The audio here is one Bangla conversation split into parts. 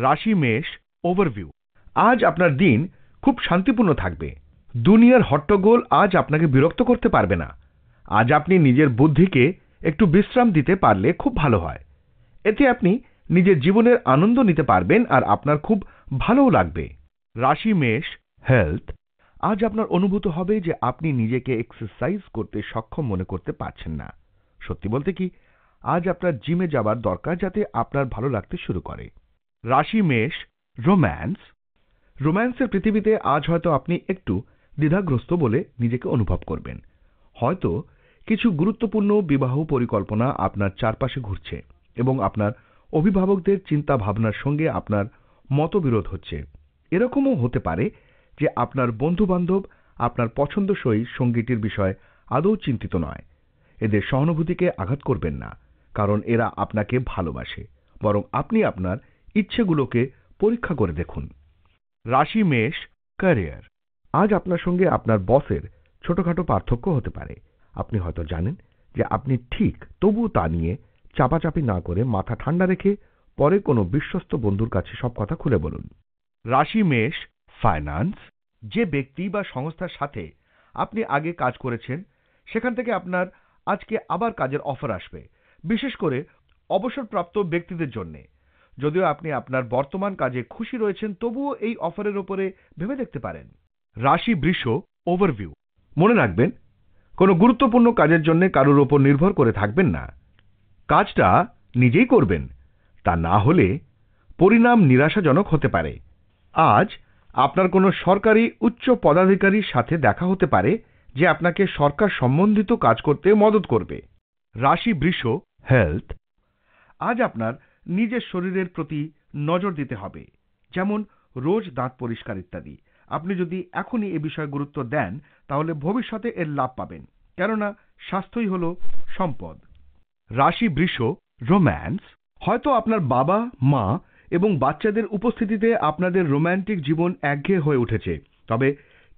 রাশি মেষ ওভারভিউ। আজ আপনার দিন খুব শান্তিপূর্ণ থাকবে। দুনিয়ার হট্টগোল আজ আপনাকে বিরক্ত করতে পারবে না। আজ আপনি নিজের বুদ্ধিকে একটু বিশ্রাম দিতে পারলে খুব ভালো হয়। এতে আপনি নিজের জীবনের আনন্দ নিতে পারবেন আর আপনার খুব ভালোও লাগবে। রাশি মেষ হেলথ। আজ আপনার অনুভূত হবে যে আপনি নিজেকে এক্সারসাইজ করতে সক্ষম মনে করতে পারছেন না। সত্যি বলতে কি, আজ আপনার জিমে যাবার দরকার যাতে আপনার ভালো লাগতে শুরু করে। রাশি মেষ রোম্যান্স। রোম্যান্সের পৃথিবীতে আজ হয়তো আপনি একটু দ্বিধাগ্রস্ত বলে নিজেকে অনুভব করবেন। হয়তো কিছু গুরুত্বপূর্ণ বিবাহ পরিকল্পনা আপনার চারপাশে ঘুরছে এবং আপনার অভিভাবকদের চিন্তা ভাবনার সঙ্গে আপনার মতবিরোধ হচ্ছে। এরকমও হতে পারে যে আপনার বন্ধু-বান্ধব আপনার পছন্দসই সঙ্গীটির বিষয়ে আদৌ চিন্তিত নয়। এদের সহানুভূতিকে আঘাত করবেন না, কারণ এরা আপনাকে ভালোবাসে। বরং আপনি আপনার ইচ্ছেগুলোকে পরীক্ষা করে দেখুন। রাশি মেষ ক্যারিয়ার। আজ আপনার সঙ্গে আপনার বসের ছোটখাটো পার্থক্য হতে পারে। আপনি হয়তো জানেন যে আপনি ঠিক, তবুও তা নিয়ে চাপাচাপি না করে মাথা ঠান্ডা রেখে পরে কোনো বিশ্বস্ত বন্ধুর কাছে সব কথা খুলে বলুন। রাশি মেষ ফাইন্যান্স। যে ব্যক্তি বা সংস্থার সাথে আপনি আগে কাজ করেছেন সেখান থেকে আপনার আজকে আবার কাজের অফার আসবে, বিশেষ করে অবসরপ্রাপ্ত ব্যক্তিদের জন্য। যদিও আপনি আপনার বর্তমান কাজে খুশি রয়েছেন, তবুও এই অফারের উপরে ভেবে দেখতে পারেন। রাশি বৃষ ওভারভিউ। মনে রাখবেন, কোনো গুরুত্বপূর্ণ কাজের জন্য কারোর ওপর নির্ভর করে থাকবেন না। কাজটা নিজেই করবেন, তা না হলে পরিণাম নিরাশাজনক হতে পারে। আজ আপনার কোনো সরকারি উচ্চ পদাধিকারীর সাথে দেখা হতে পারে যে আপনাকে সরকার সম্বন্ধিত কাজ করতে মদত করবে। রাশি বৃষ হেলথ। আজ আপনার নিজের শরীরের প্রতি নজর দিতে হবে, যেমন রোজ দাঁত পরিষ্কার ইত্যাদি। আপনি যদি এখনই এ বিষয়ে গুরুত্ব দেন তাহলে ভবিষ্যতে এর লাভ পাবেন, কেননা স্বাস্থ্যই হলো সম্পদ। রাশি বৃষ রোম্যান্স। হয়তো আপনার বাবা মা এবং বাচ্চাদের উপস্থিতিতে আপনাদের রোম্যান্টিক জীবন একঘেয়ে হয়ে উঠেছে, তবে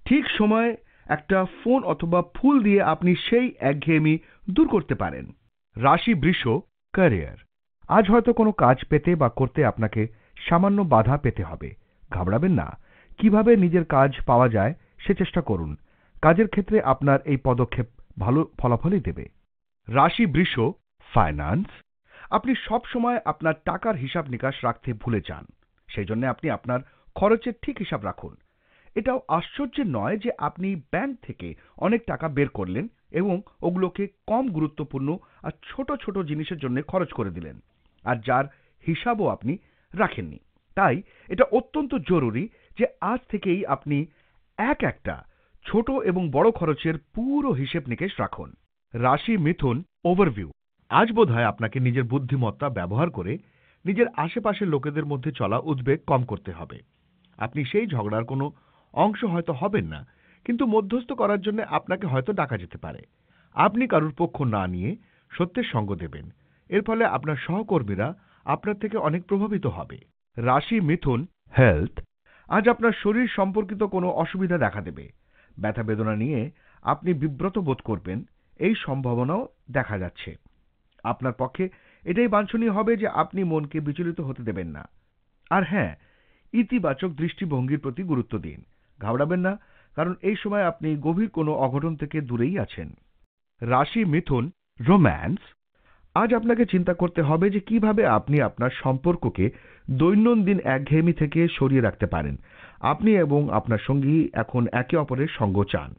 ঠিক সময়ে একটা ফোন অথবা ফুল দিয়ে আপনি সেই একঘেয়েমি দূর করতে পারেন। রাশি বৃষ ক্যারিয়ার। আজ হয়তো কোনো কাজ পেতে বা করতে আপনাকে সামান্য বাধা পেতে হবে। ঘাবড়াবেন না, কিভাবে নিজের কাজ পাওয়া যায় সে চেষ্টা করুন। কাজের ক্ষেত্রে আপনার এই পদক্ষেপ ভালো ফলাফলই দেবে। রাশি বৃষ ফাইন্যান্স। আপনি সব সময় আপনার টাকার হিসাব নিকাশ রাখতে ভুলে যান, সেই জন্য আপনি আপনার খরচের ঠিক হিসাব রাখুন। এটাও আশ্চর্যের নয় যে আপনি ব্যাংক থেকে অনেক টাকা বের করলেন এবং ওগুলোকে কম গুরুত্বপূর্ণ আর ছোট ছোট জিনিসের জন্য খরচ করে দিলেন, আর যার হিসাবও আপনি রাখেননি। তাই এটা অত্যন্ত জরুরি যে আজ থেকেই আপনি একটা ছোট এবং বড় খরচের পুরো হিসেব নিকেশ রাখুন। রাশি মিথুন ওভারভিউ। আজ বোধহয় আপনাকে নিজের বুদ্ধিমত্তা ব্যবহার করে নিজের আশেপাশের লোকেদের মধ্যে চলা উদ্বেগ কম করতে হবে। আপনি সেই ঝগড়ার কোনো অংশ হয়তো হবেন না, কিন্তু মধ্যস্থ করার জন্য আপনাকে হয়তো ডাকা যেতে পারে। আপনি কারুর পক্ষ না নিয়ে সত্যের সঙ্গ দেবেন। এর ফলে আপনার সহকর্মীরা আপনার থেকে অনেক প্রভাবিত হবে। রাশি মিথুন হেলথ। আজ আপনার শরীর সম্পর্কিত কোনো অসুবিধা দেখা দেবে। ব্যথা বেদনা নিয়ে আপনি বিব্রত বোধ করবেন, এই সম্ভাবনাও দেখা যাচ্ছে। আপনার পক্ষে এটাই বাঞ্ছনীয় হবে যে আপনি মনকে বিচলিত হতে দেবেন না। আর হ্যাঁ, ইতিবাচক দৃষ্টিভঙ্গির প্রতি গুরুত্ব দিন। ঘাবড়াবেন না, কারণ এই সময় আপনি গভীর কোনো অঘটন থেকে দূরেই আছেন। রাশি মিথুন রোম্যান্স। আজ আপনাকে চিন্তা করতে হবে যে কিভাবে আপনি আপনার সম্পর্ককে দৈনন্দিন একঘেয়েমি থেকে সরিয়ে রাখতে পারেন। আপনি এবং আপনার সঙ্গী এখন একে অপরের সঙ্গ চান।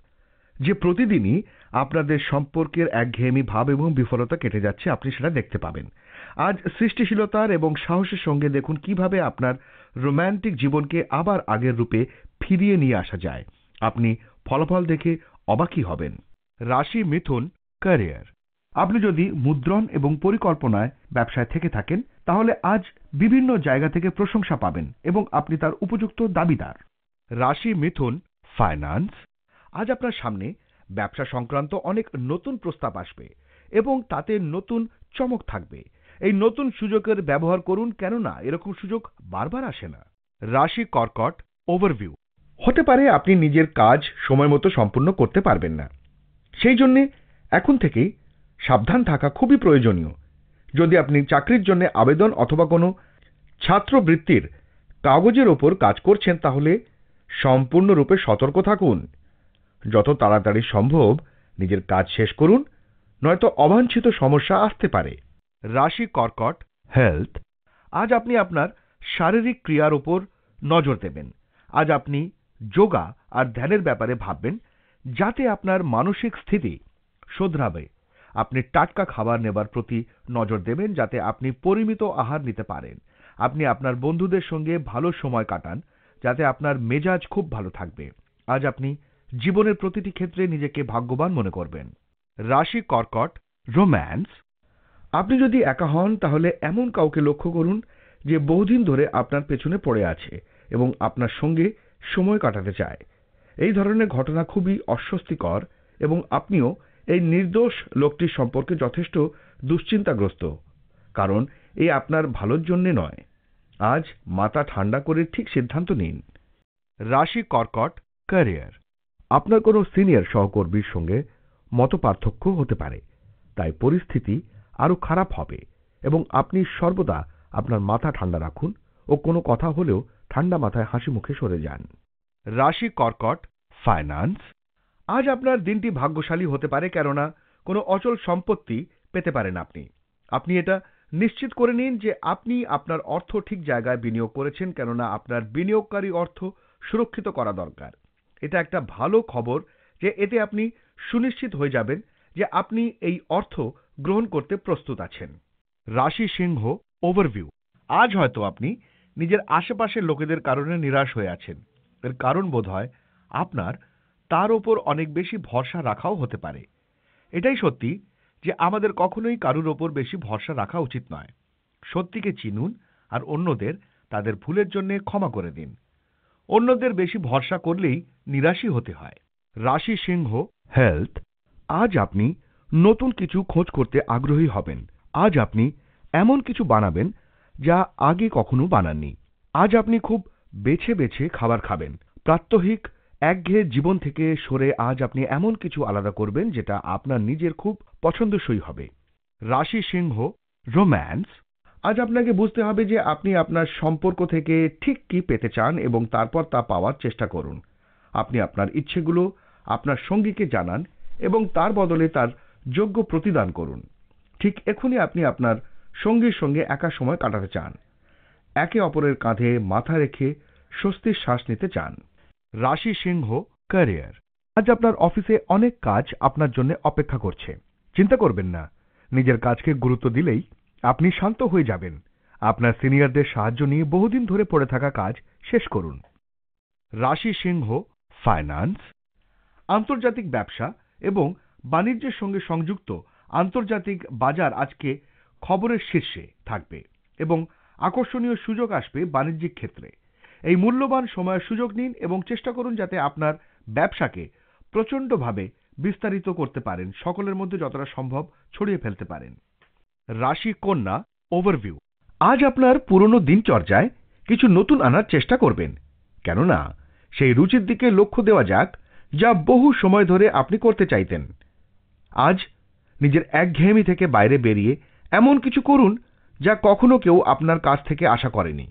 যে প্রতিদিনই আপনাদের সম্পর্কের একঘেয়েমি ভাব এবং বিফলতা কেটে যাচ্ছে, আপনি সেটা দেখতে পাবেন। আজ সৃষ্টিশীলতার এবং সাহসের সঙ্গে দেখুন কিভাবে আপনার রোম্যান্টিক জীবনকে আবার আগের রূপে ফিরিয়ে নিয়ে আসা যায়। আপনি ফলাফল দেখে অবাকই হবেন। রাশি মিথুন ক্যারিয়ার। আপনি যদি মুদ্রণ এবং পরিকল্পনায় ব্যবসায় থেকে থাকেন তাহলে আজ বিভিন্ন জায়গা থেকে প্রশংসা পাবেন এবং আপনি তার উপযুক্ত দাবিদার। রাশি মিথুন ফাইন্যান্স। আজ আপনার সামনে ব্যবসা সংক্রান্ত অনেক নতুন প্রস্তাব আসবে এবং তাতে নতুন চমক থাকবে। এই নতুন সুযোগের ব্যবহার করুন, কেননা এরকম সুযোগ বারবার আসে না। রাশি কর্কট ওভারভিউ। হতে পারে আপনি নিজের কাজ সময় মতো সম্পূর্ণ করতে পারবেন না, সেই জন্য এখন থেকেই সাবধান থাকা খুবই প্রয়োজনীয়। যদি আপনি চাকরির জন্য আবেদন অথবা কোনো ছাত্রবৃত্তির কাগজের ওপর কাজ করছেন তাহলে সম্পূর্ণরূপে সতর্ক থাকুন। যত তাড়াতাড়ি সম্ভব নিজের কাজ শেষ করুন, নয়তো অবাঞ্ছিত সমস্যা আসতে পারে। রাশি কর্কট, হেলথ। আজ আপনি আপনার শারীরিক ক্রিয়ার উপর নজর দেবেন। আজ আপনি যোগা আর ধ্যানের ব্যাপারে ভাববেন, যাতে আপনার মানসিক স্থিতি শোধরাবে। আপনি টাটকা খাবার নেবার প্রতি নজর দেবেন, যাতে আপনি পরিমিত আহার নিতে পারেন। আপনি আপনার বন্ধুদের সঙ্গে ভালো সময় কাটান, যাতে আপনার মেজাজ খুব ভালো থাকবে। আজ আপনি জীবনের প্রতিটি ক্ষেত্রে নিজেকে ভাগ্যবান মনে করবেন। রাশি কর্কট, রোম্যান্স। আপনি যদি একা হন তাহলে এমন কাউকে লক্ষ্য করুন যে বহুদিন ধরে আপনার পেছনে পড়ে আছে এবং আপনার সঙ্গে সময় কাটাতে চায়। এই ধরনের ঘটনা খুবই অস্বস্তিকর এবং আপনিও এই নির্দোষ লোকটির সম্পর্কে যথেষ্ট দুশ্চিন্তাগ্রস্ত, কারণ এই আপনার ভালোর জন্য নয়। আজ মাথা ঠান্ডা করে ঠিক সিদ্ধান্ত নিন। রাশি কর্কট, ক্যারিয়ার। আপনার কোনো সিনিয়র সহকর্মীর সঙ্গে মতপার্থক্য হতে পারে, তাই পরিস্থিতি আরো খারাপ হবে এবং আপনি সর্বদা আপনার মাথা ঠান্ডা রাখুন ও কোনো কথা হলেও ঠান্ডা মাথায় হাসি মুখে সরে যান। রাশি কর্কট, ফাইন্যান্স। আজ আপনার দিনটি ভাগ্যশালী হতে পারে, কেননা কোনো অচল সম্পত্তি পেতে পারেন আপনি। আপনি এটা নিশ্চিত করে নিন যে আপনি আপনার অর্থ ঠিক জায়গায় বিনিয়োগ করেছেন, কেননা আপনার বিনিয়োগকারী অর্থ সুরক্ষিত করা দরকার। এটা একটা ভালো খবর যে এতে আপনি সুনিশ্চিত হয়ে যাবেন যে আপনি এই অর্থ গ্রহণ করতে প্রস্তুত আছেন। রাশি সিংহ, ওভারভিউ। আজ হয়তো আপনি নিজের আশেপাশের লোকেদের কারণে নিরাশ হয়ে আছেন। এর কারণ বোধহয় আপনার তার ওপর অনেক বেশি ভরসা রাখাও হতে পারে। এটাই সত্যি যে আমাদের কখনোই কারুর ওপর বেশি ভরসা রাখা উচিত নয়। সত্যিকে চিনুন আর অন্যদের তাদের ভুলের জন্য ক্ষমা করে দিন। অন্যদের বেশি ভরসা করলেই নিরাশই হতে হয়। রাশি সিংহ, হেলথ। আজ আপনি নতুন কিছু খোঁজ করতে আগ্রহী হবেন। আজ আপনি এমন কিছু বানাবেন যা আগে কখনো বানাননি। আজ আপনি খুব বেছে বেছে খাবার খাবেন। প্রাত্যহিক একঘেয়ে জীবন থেকে সরে আজ আপনি এমন কিছু আলাদা করবেন যেটা আপনার নিজের খুব পছন্দসই হবে। রাশি সিংহ, রোম্যান্স। আজ আপনাকে বুঝতে হবে যে আপনি আপনার সম্পর্ক থেকে ঠিক কি পেতে চান এবং তারপর তা পাওয়ার চেষ্টা করুন। আপনি আপনার ইচ্ছেগুলো আপনার সঙ্গীকে জানান এবং তার বদলে তার যোগ্য প্রতিদান করুন। ঠিক এখনই আপনি আপনার সঙ্গীর সঙ্গে একা সময় কাটাতে চান। একে অপরের কাঁধে মাথা রেখে স্বস্তির শ্বাস নিতে চান। রাশি সিংহ, ক্যারিয়ার। আজ আপনার অফিসে অনেক কাজ আপনার জন্য অপেক্ষা করছে। চিন্তা করবেন না, নিজের কাজকে গুরুত্ব দিলেই আপনি শান্ত হয়ে যাবেন। আপনার সিনিয়রদের সাহায্য নিয়ে বহুদিন ধরে পড়ে থাকা কাজ শেষ করুন। রাশি সিংহ, ফাইন্যান্স। আন্তর্জাতিক ব্যবসা এবং বাণিজ্যের সঙ্গে সংযুক্ত আন্তর্জাতিক বাজার আজকে খবরের শীর্ষে থাকবে এবং আকর্ষণীয় সুযোগ আসবে বাণিজ্যিক ক্ষেত্রে। এই মূল্যবান সময়ের সুযোগ নিন এবং চেষ্টা করুন যাতে আপনার ব্যবসাকে প্রচণ্ডভাবে বিস্তারিত করতে পারেন, সকলের মধ্যে যতটা সম্ভব ছড়িয়ে ফেলতে পারেন। রাশি কন্যা, ওভারভিউ। আজ আপনার পুরনো দিনচর্যায় কিছু নতুন আনার চেষ্টা করবেন, কেননা সেই রুচির দিকে লক্ষ্য দেওয়া যাক যা বহু সময় ধরে আপনি করতে চাইতেন। আজ নিজের একঘেয়েমি থেকে বাইরে বেরিয়ে এমন কিছু করুন যা কখনো কেউ আপনার কাছ থেকে আশা করেনি।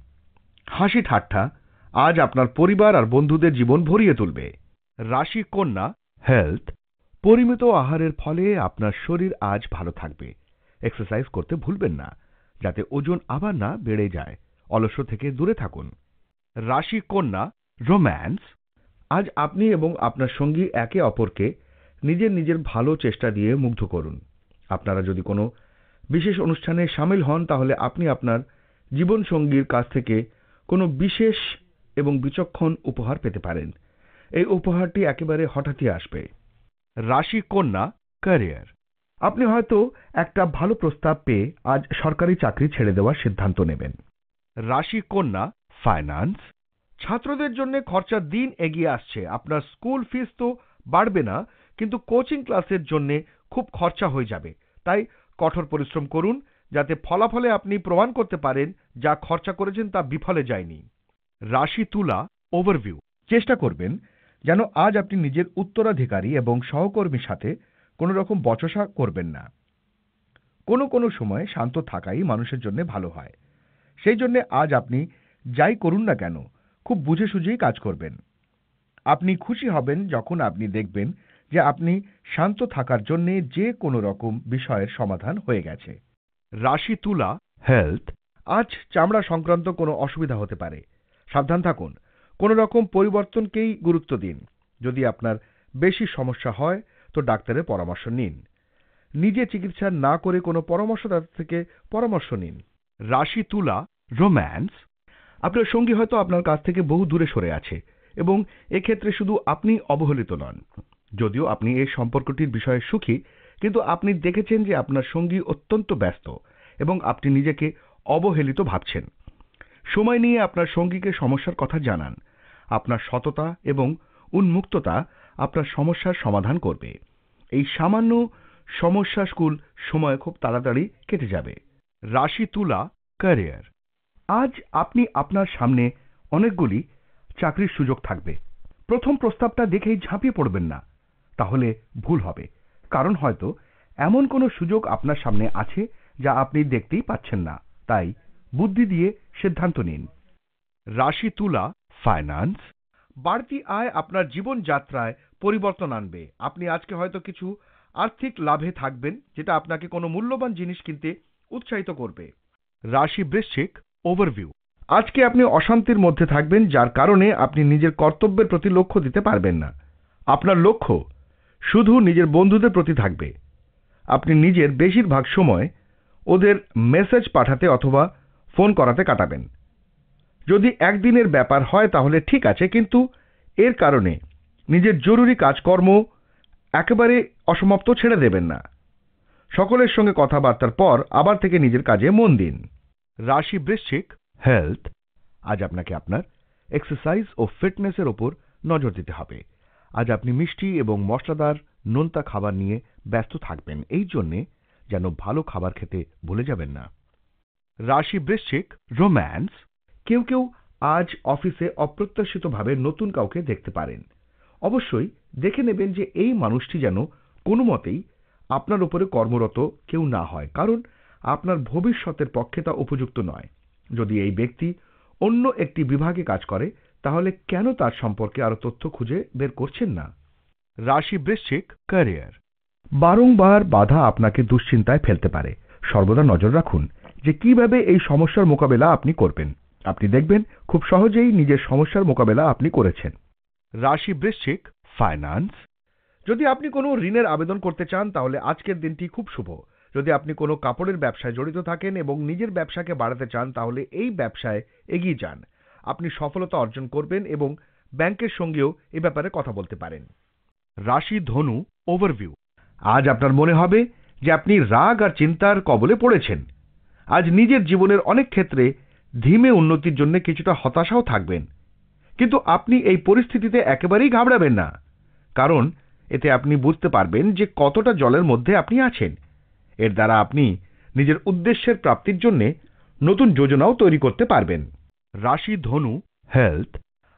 হাসি ঠাট্টা আজ আপনার পরিবার আর বন্ধুদের জীবন ভরিয়ে তুলবে। রাশি কন্যা, হেলথ। পরিমিত আহারের ফলে আপনার শরীর আজ ভালো থাকবে। এক্সারসাইজ করতে ভুলবেন না, যাতে ওজন আবার না বেড়ে যায়। অলস থেকে দূরে থাকুন। রাশি কন্যা, রোম্যান্স। আজ আপনি এবং আপনার সঙ্গী একে অপরকে নিজের নিজের ভালো চেষ্টা দিয়ে মুগ্ধ করুন। আপনারা যদি কোনো বিশেষ অনুষ্ঠানে সামিল হন তাহলে আপনি আপনার জীবন সঙ্গীর কাছ থেকে কোনো বিশেষ এবং বিচক্ষণ উপহার পেতে পারেন। এই উপহারটি একেবারে হঠাৎই আসবে। রাশি কন্যা, ক্যারিয়ার। আপনি হয়তো একটা ভালো প্রস্তাব পেয়ে আজ সরকারি চাকরি ছেড়ে দেওয়ার সিদ্ধান্ত নেবেন। রাশি কন্যা, ফাইন্যান্স। ছাত্রদের জন্য খরচার দিন এগিয়ে আসছে। আপনার স্কুল ফিস তো বাড়বে না, কিন্তু কোচিং ক্লাসের জন্য খুব খরচা হয়ে যাবে। তাই কঠোর পরিশ্রম করুন যাতে ফলাফলে আপনি প্রমাণ করতে পারেন যা খরচা করেছেন তা বিফলে যায়নি। রাশি তুলা, ওভারভিউ। চেষ্টা করবেন যেন আজ আপনি নিজের উত্তরাধিকারী এবং সহকর্মীর সাথে কোনো রকম বচসা করবেন না। কোনো কোনো সময় শান্ত থাকাই মানুষের জন্য ভালো হয়। সেই জন্য আজ আপনি যাই করুন না কেন খুব বুঝে সুঝেই কাজ করবেন। আপনি খুশি হবেন যখন আপনি দেখবেন যে আপনি শান্ত থাকার জন্যে যে কোনো রকম বিষয়ের সমাধান হয়ে গেছে। রাশি তুলা, হেলথ। আজ চামড়া সংক্রান্ত কোনো অসুবিধা হতে পারে, সাবধান থাকুন। কোনো রকম পরিবর্তনকেই গুরুত্ব দিন। যদি আপনার বেশি সমস্যা হয় তো ডাক্তারের পরামর্শ নিন। নিজে চিকিৎসা না করে কোনো পরামর্শদাতা থেকে পরামর্শ নিন। রাশি তুলা, রোম্যান্স। আপনার সঙ্গী হয়তো আপনার কাছ থেকে বহু দূরে সরে আছে এবং এক্ষেত্রে শুধু আপনি অবহেলিত নন। যদিও আপনি এই সম্পর্কটির বিষয়ে সুখী, কিন্তু আপনি দেখেছেন যে আপনার সঙ্গী অত্যন্ত ব্যস্ত এবং আপনি নিজেকে অবহেলিত ভাবছেন। সময় নিয়ে আপনার সঙ্গীকে সমস্যার কথা জানান। আপনার সততা এবং উন্মুক্ততা আপনার সমস্যার সমাধান করবে। এই সামান্য সমস্যাগুলো সময় খুব তাড়াতাড়ি কেটে যাবে। রাশি তুলা, ক্যারিয়ার। আজ আপনি আপনার সামনে অনেকগুলি চাকরির সুযোগ থাকবে। প্রথম প্রস্তাবটা দেখেই ঝাঁপিয়ে পড়বেন না, তাহলে ভুল হবে। কারণ হয়তো এমন কোনো সুযোগ আপনার সামনে আছে যা আপনি দেখতেই পাচ্ছেন না। তাই বুদ্ধি দিয়ে সিদ্ধান্ত নিন। রাশি তুলা, ফাইন্যান্স। বাড়তি আয় আপনার জীবনযাত্রায় পরিবর্তন আনবে। আপনি আজকে হয়তো কিছু আর্থিক লাভে থাকবেন, যেটা আপনাকে কোনো মূল্যবান জিনিস কিনতে উৎসাহিত করবে। রাশি বৃশ্চিক, ওভারভিউ। আজকে আপনি অশান্তির মধ্যে থাকবেন, যার কারণে আপনি নিজের কর্তব্যের প্রতি লক্ষ্য দিতে পারবেন না। আপনার লক্ষ্য শুধু নিজের বন্ধুদের প্রতি থাকবে। আপনি নিজের বেশিরভাগ সময় ওদের মেসেজ পাঠাতে অথবা ফোন করাতে কাটাবেন। যদি একদিনের ব্যাপার হয় তাহলে ঠিক আছে, কিন্তু এর কারণে নিজের জরুরি কাজকর্ম একেবারে অসমাপ্ত ছেড়ে দেবেন না। সকলের সঙ্গে কথাবার্তার পর আবার থেকে নিজের কাজে মন দিন। রাশি বৃশ্চিক, হেলথ। আজ আপনাকে আপনার এক্সারসাইজ ও ফিটনেসের ওপর নজর দিতে হবে। আজ আপনি মিষ্টি এবং মশলাদার নোনতা খাবার নিয়ে ব্যস্ত থাকবেন, এই জন্যে যেন ভালো খাবার খেতে ভুলে যাবেন না। রাশি বৃশ্চিক, রোম্যান্স। কেউ কেউ আজ অফিসে অপ্রত্যাশিতভাবে নতুন কাউকে দেখতে পারেন। অবশ্যই দেখে নেবেন যে এই মানুষটি যেন কোনো মতেই আপনার উপরে কর্মরত কেউ না হয়, কারণ আপনার ভবিষ্যতের পক্ষে তা উপযুক্ত নয়। যদি এই ব্যক্তি অন্য একটি বিভাগে কাজ করে, তাহলে কেন তার সম্পর্কে আরো তথ্য খুঁজে বের করছেন না? রাশি বৃশ্চিক, ক্যারিয়ার। বারংবার বাধা আপনাকে দুশ্চিন্তায় ফেলতে পারে। সর্বদা নজর রাখুন যে কিভাবে এই সমস্যার মোকাবেলা আপনি করবেন। আপনি দেখবেন খুব সহজেই নিজের সমস্যার মোকাবেলা আপনি করেছেন। রাশি বৃশ্চিক, ফাইন্যান্স। যদি আপনি কোনো ঋণের আবেদন করতে চান তাহলে আজকের দিনটি খুব শুভ। যদি আপনি কোনো কাপড়ের ব্যবসায় জড়িত থাকেন এবং নিজের ব্যবসাকে বাড়াতে চান তাহলে এই ব্যবসায় এগিয়ে যান। আপনি সফলতা অর্জন করবেন এবং ব্যাংকের সঙ্গেও এ ব্যাপারে কথা বলতে পারেন। রাশি ধনু, ওভারভিউ। আজ আপনার মনে হবে যে আপনি রাগ আর চিন্তার কবলে পড়েছেন। আজ নিজের জীবনের অনেক ক্ষেত্রে ধীমে উন্নতির জন্য কিছুটা হতাশাও থাকবেন, কিন্তু আপনি এই পরিস্থিতিতে একেবারেই ঘাবড়াবেন না, কারণ এতে আপনি বুঝতে পারবেন যে কতটা জলের মধ্যে আপনি আছেন। এর দ্বারা আপনি নিজের উদ্দেশ্যের প্রাপ্তির জন্য নতুন যোজনাও তৈরি করতে পারবেন। রাশি ধনু, হেলথ।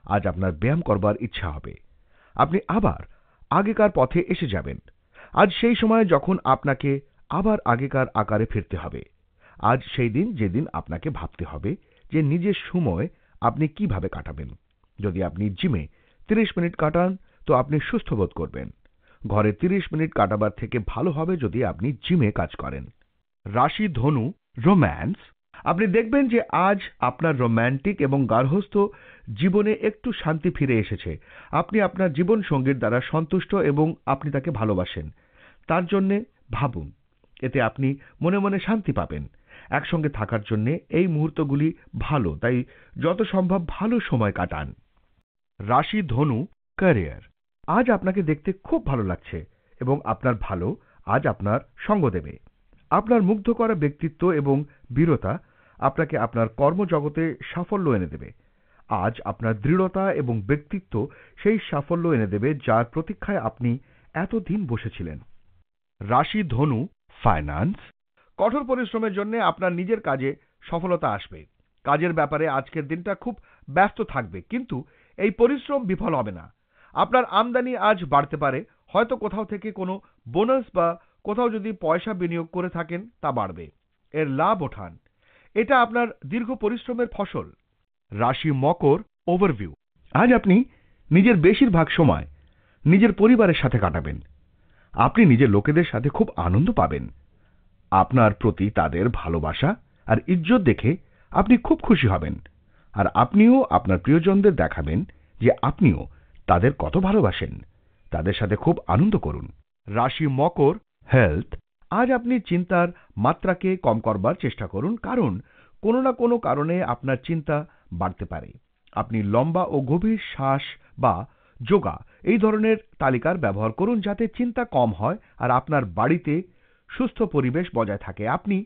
আজ আপনার ব্যায়াম করবার ইচ্ছা হবে। আপনি আবার আগেকার পথে এসে যাবেন। আজ সেই সময় যখন আপনাকে আবার আগেকার আকারে ফিরতে হবে। আজ সেই দিন যেদিন আপনাকে ভাবতে হবে যে নিজের সময় আপনি কিভাবে কাটাবেন। যদি আপনি জিমে 30 মিনিট কাটান তো আপনি সুস্থ বোধ করবেন। ঘরে 30 মিনিট কাটাবার থেকে ভালো হবে যদি আপনি জিমে কাজ করেন। রাশি ধনু, রোম্যান্স। আপনি দেখবেন যে আজ আপনার রোম্যান্টিক এবং গার্হস্থ্য জীবনে একটু শান্তি ফিরে এসেছে। আপনি আপনার জীবন সঙ্গীর দ্বারা সন্তুষ্ট এবং আপনি তাকে ভালোবাসেন। তার জন্যে ভাবুন, এতে আপনি মনে মনে শান্তি পাবেন। একসঙ্গে থাকার জন্য এই মুহূর্তগুলি ভালো, তাই যত সম্ভব ভালো সময় কাটান। রাশি ধনু, ক্যারিয়ার। আজ আপনাকে দেখতে খুব ভালো লাগছে এবং আপনার ভালো আজ আপনার সঙ্গ দেবে। আপনার মুগ্ধ করা ব্যক্তিত্ব এবং বীরতা আপনাকে আপনার কর্মজগতে সাফল্য এনে দেবে। আজ আপনার দৃঢ়তা এবং ব্যক্তিত্ব সেই সাফল্য এনে দেবে যার প্রতীক্ষায় আপনি এতদিন বসেছিলেন। রাশি ধনু, ফাইন্যান্স। কঠোর পরিশ্রমের জন্য আপনার নিজের কাজে সফলতা আসবে। কাজের ব্যাপারে আজকের দিনটা খুব ব্যস্ত থাকবে, কিন্তু এই পরিশ্রম বিফল হবে না। আপনার আমদানি আজ বাড়তে পারে, হয়তো কোথাও থেকে কোনো বোনাস বা কোথাও যদি পয়সা বিনিয়োগ করে থাকেন তা বাড়বে। এর লাভ ওঠান, এটা আপনার দীর্ঘ পরিশ্রমের ফসল। রাশি মকর ওভারভিউ। আজ আপনি নিজের বেশিরভাগ সময় নিজের পরিবারের সাথে কাটাবেন। আপনি নিজের লোকেদের সাথে খুব আনন্দ পাবেন। আপনার প্রতি তাদের ভালোবাসা আর ইজ্জত দেখে আপনি খুব খুশি হবেন। আর আপনিও আপনার প্রিয়জনদের দেখাবেন যে আপনিও তাদের কত ভালোবাসেন। তাদের সাথে খুব আনন্দ করুন। রাশি মকর হেলথ। আজ আপনি চিন্তার মাত্রাকে কম করবার চেষ্টা করুন, কারণ কোনো না কোনো কারণে আপনার চিন্তা বাড়তে পারে। আপনি লম্বা ও গভীর শ্বাস বা যোগা এই ধরনের তালিকার ব্যবহার করুন, যাতে চিন্তা কম হয় আর আপনার বাড়িতে সুস্থ পরিবেশ বজায় থাকে। আপনি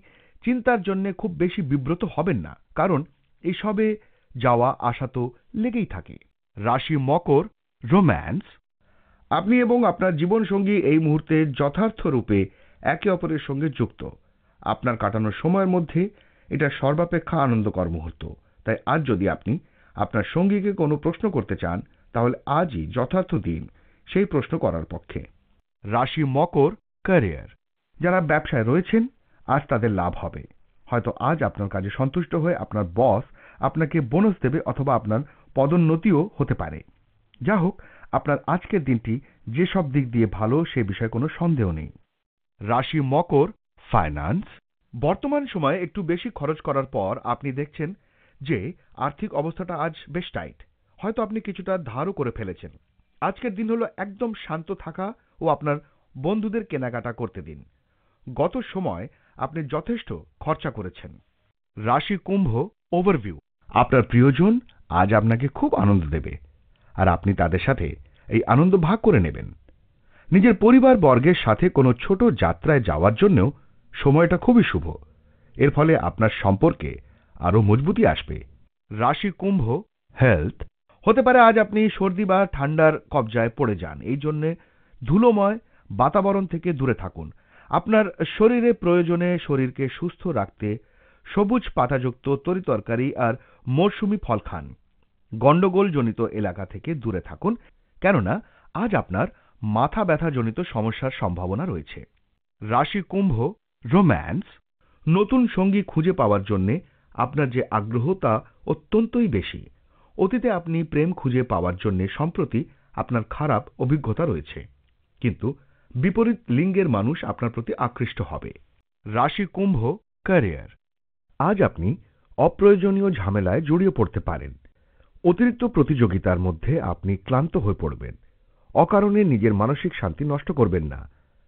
চিন্তার জন্য খুব বেশি বিব্রত হবেন না, কারণ এসবে যাওয়া আসা তো লেগেই থাকে। রাশি মকর রোম্যান্স। আপনি এবং আপনার জীবনসঙ্গী এই মুহূর্তে যথার্থ রূপে একে অপরের সঙ্গে যুক্ত। আপনার কাটানোর সময়ের মধ্যে এটা সর্বাপেক্ষা আনন্দকর মুহূর্ত। তাই আজ যদি আপনি আপনার সঙ্গীকে কোনো প্রশ্ন করতে চান, তাহলে আজই যথার্থ দিন সেই প্রশ্ন করার পক্ষে। রাশি মকর ক্যারিয়ার। যারা ব্যবসায় রয়েছেন, আজ তাদের লাভ হবে। হয়তো আজ আপনার কাজে সন্তুষ্ট হয়ে আপনার বস আপনাকে বোনাস দেবে, অথবা আপনার পদোন্নতিও হতে পারে। যা হোক, আপনার আজকের দিনটি যেসব দিক দিয়ে ভালো সে বিষয়ে কোনো সন্দেহ নেই। রাশি মকর ফাইন্যান্স। বর্তমান সময়ে একটু বেশি খরচ করার পর আপনি দেখছেন যে আর্থিক অবস্থাটা আজ বেশ টাইট। হয়তো আপনি কিছুটা ধারও করে ফেলেছেন। আজকের দিন হলো একদম শান্ত থাকা ও আপনার বন্ধুদের কেনাকাটা করতে দিন। গত সময় আপনি যথেষ্ট খরচা করেছেন। রাশি কুম্ভ ওভারভিউ। আপনার প্রিয়জন আজ আপনাকে খুব আনন্দ দেবে, আর আপনি তাদের সাথে এই আনন্দ ভাগ করে নেবেন। নিজের পরিবার বর্গের সাথে কোনো ছোট যাত্রায় যাওয়ার জন্যও সময়টা খুবই শুভ। এর ফলে আপনার সম্পর্কে আরো মজবুতি আসবে। রাশি কুম্ভ হেলথ। হতে পারে আজ আপনি সর্দি বা ঠান্ডার কবজায় পড়ে যান। এই জন্য ধুলোময় বাতাবরণ থেকে দূরে থাকুন। আপনার শরীরে প্রয়োজনে শরীরকে সুস্থ রাখতে সবুজ পাতাযুক্ত তরিতরকারি আর মরশুমি ফল খান। গন্ডগোলজনিত এলাকা থেকে দূরে থাকুন, কেননা আজ আপনার মাথা ব্যথাজনিত সমস্যার সম্ভাবনা রয়েছে। রাশি কুম্ভ রোম্যান্স। নতুন সঙ্গী খুঁজে পাওয়ার জন্য আপনার যে আগ্রহ তা অত্যন্তই বেশি। অতীতে আপনি প্রেম খুঁজে পাওয়ার জন্য সম্প্রতি আপনার খারাপ অভিজ্ঞতা রয়েছে, কিন্তু বিপরীত লিঙ্গের মানুষ আপনার প্রতি আকৃষ্ট হবে। রাশি কুম্ভ ক্যারিয়ার। আজ আপনি অপ্রয়োজনীয় ঝামেলায় জড়িয়ে পড়তে পারেন। অতিরিক্ত প্রতিযোগিতার মধ্যে আপনি ক্লান্ত হয়ে পড়বেন। অকারণে নিজের মানসিক শান্তি নষ্ট করবেন না।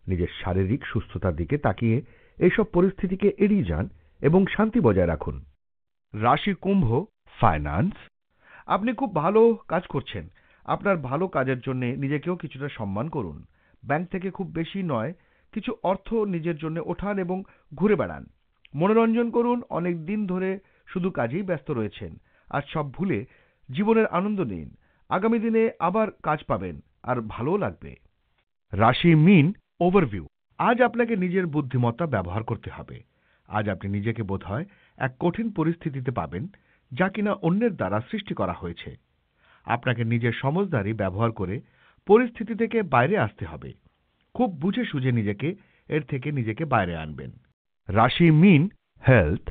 নিজের শারীরিক সুস্থতার দিকে তাকিয়ে এইসব পরিস্থিতিকে এড়িয়ে যান এবং শান্তি বজায় রাখুন। রাশি কুম্ভ ফাইন্যান্স। আপনি খুব ভালো কাজ করছেন। আপনার ভালো কাজের জন্য নিজেকেও কিছুটা সম্মান করুন। ব্যাংক থেকে খুব বেশি নয়, কিছু অর্থ নিজের জন্য ওঠান এবং ঘুরে বেড়ান। মনোরঞ্জন করুন। অনেক দিন ধরে শুধু কাজেই ব্যস্ত রয়েছেন। আর সব ভুলে জীবনের আনন্দ নিন। আগামী দিনে আবার কাজ পাবেন আর ভালোও লাগবে। রাশি মীন ওভারভিউ। আজ আপনাকে নিজের বুদ্ধিমত্তা ব্যবহার করতে হবে। আজ আপনি নিজেকে বোধহয় এক কঠিন পরিস্থিতিতে পাবেন, যা কিনা অন্যের দ্বারা সৃষ্টি করা হয়েছে। আপনাকে নিজের সমঝদারি ব্যবহার করে পরিস্থিতি থেকে বাইরে আসতে হবে। খুব বুঝে সুঝে নিজেকে বাইরে আনবেন। রাশি মীন হেলথ।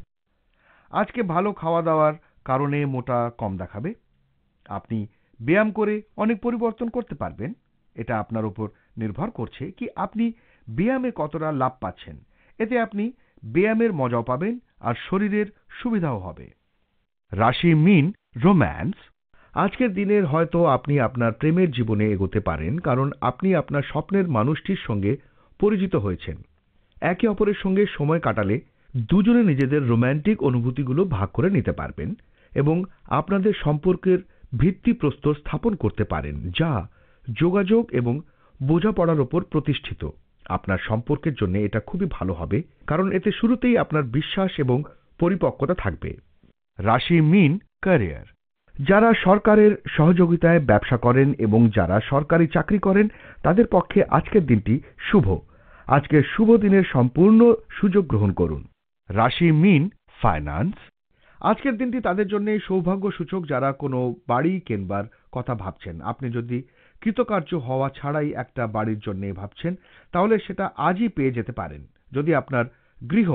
আজকে ভালো খাওয়া দাওয়ার কারণে মোটা কম দেখাবে। আপনি ব্যায়াম করে অনেক পরিবর্তন করতে পারবেন। এটা আপনার উপর নির্ভর করছে কি আপনি ব্যায়ামে কতটা লাভ পাচ্ছেন। এতে আপনি ব্যায়ামের মজাও পাবেন আর শরীরের সুবিধাও হবে। রাশি মীন রোম্যান্স। আজকের দিনের হয়তো আপনি আপনার প্রেমের জীবনে এগোতে পারেন, কারণ আপনি আপনার স্বপ্নের মানুষটির সঙ্গে পরিচিত হয়েছেন। একে অপরের সঙ্গে সময় কাটালে দুজনে নিজেদের রোম্যান্টিক অনুভূতিগুলো ভাগ করে নিতে পারবেন এবং আপনাদের সম্পর্কের ভিত্তিপ্রস্তর স্থাপন করতে পারেন, যা যোগাযোগ এবং বোঝাপড়ার উপর প্রতিষ্ঠিত। আপনার সম্পর্কের জন্য এটা খুবই ভালো হবে, কারণ এতে শুরুতেই আপনার বিশ্বাস এবং পরিপক্কতা থাকবে। রাশি মীন ক্যারিয়ার। যারা সরকারের সহযোগিতায় ব্যবসা করেন এবং যারা সরকারি চাকরি করেন, তাদের পক্ষে আজকের দিনটি শুভ। আজকের শুভ দিনের সম্পূর্ণ সুযোগ গ্রহণ করুন। রাশি মীন ফাইন্যান্স। আজকের দিনটি তাদের জন্য সৌভাগ্য সূচক যারা কোনো বাড়ি কেনবার কথা ভাবছেন। আপনি যদি কৃতকার্য হওয়া ছাড়াই একটা বাড়ির জন্য ভাবছেন, তাহলে সেটা আজই পেয়ে যেতে পারেন। যদি আপনার গৃহ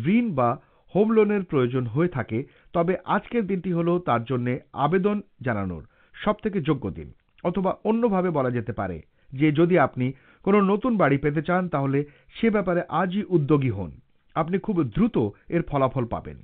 ঋণ বা হোম লোনের প্রয়োজন হয়ে থাকে, তবে আজকের দিনটি হলো তার জন্য আবেদন জানানোর সবথেকে যোগ্য দিন। অথবা অন্যভাবে বলা যেতে পারে যে যদি আপনি কোনো নতুন বাড়ি পেতে চান তাহলে সে ব্যাপারে আজই উদ্যোগী হন। আপনি খুব দ্রুত এর ফলাফল পাবেন।